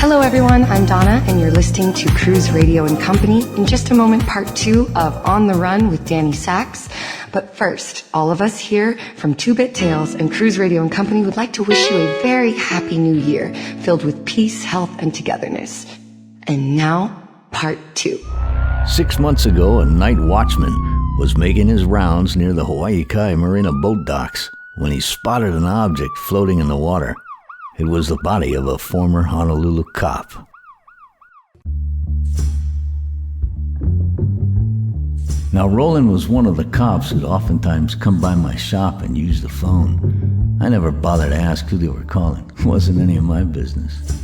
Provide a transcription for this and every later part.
Hello everyone, I'm Donna and you're listening to Cruise Radio and Company. In just a moment, part 2 of On the Run with Danny Sachs. But first, all of us here from 2-Bit Tales and Cruise Radio and Company would like to wish you a very happy new year, filled with peace, health, and togetherness. And now, part 2. 6 months ago, a night watchman was making his rounds near the Hawaii Kai Marina boat docks when he spotted an object floating in the water. It was the body of a former Honolulu cop. Now, Roland was one of the cops who'd oftentimes come by my shop and use the phone. I never bothered to ask who they were calling. It wasn't any of my business.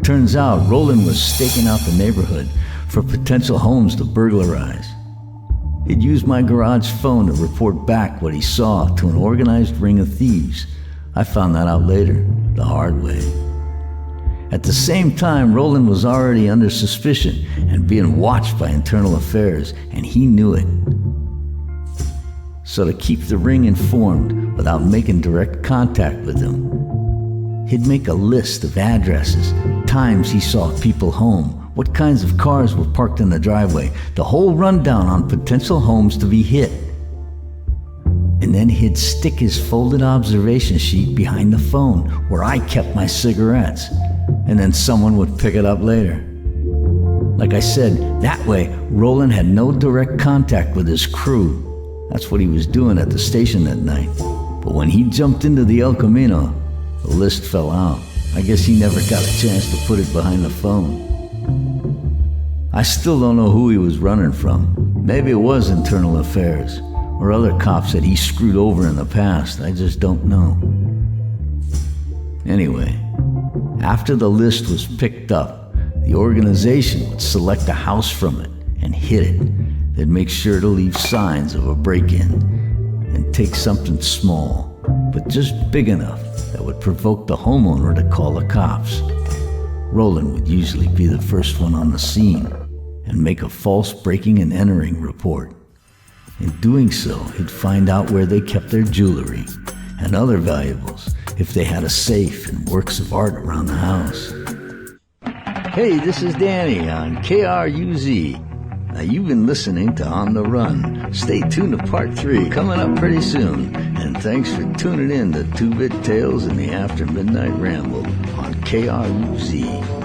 Turns out, Roland was staking out the neighborhood for potential homes to burglarize. He'd used my garage phone to report back what he saw to an organized ring of thieves. I found that out later, the hard way. At the same time, Roland was already under suspicion and being watched by Internal Affairs, and he knew it. So to keep the ring informed without making direct contact with him, he'd make a list of addresses, times he saw people home, what kinds of cars were parked in the driveway, the whole rundown on potential homes to be hit. And then he'd stick his folded observation sheet behind the phone where I kept my cigarettes, and then someone would pick it up later. Like I said, that way Roland had no direct contact with his crew. That's what he was doing at the station that night. But when he jumped into the El Camino, the list fell out. I guess he never got a chance to put it behind the phone. I still don't know who he was running from. Maybe it was Internal Affairs, or other cops that he screwed over in the past. I just don't know. Anyway, after the list was picked up, the organization would select a house from it and hit it. They'd make sure to leave signs of a break-in and take something small, but just big enough that would provoke the homeowner to call the cops. Roland would usually be the first one on the scene and make a false breaking and entering report. In doing so, he'd find out where they kept their jewelry and other valuables, if they had a safe and works of art around the house. Hey, this is Danny on KRUZ. Now, you've been listening to On the Run. Stay tuned to part 3, coming up pretty soon. And thanks for tuning in to 2-Bit Tales and the After Midnight Ramble on KRUZ.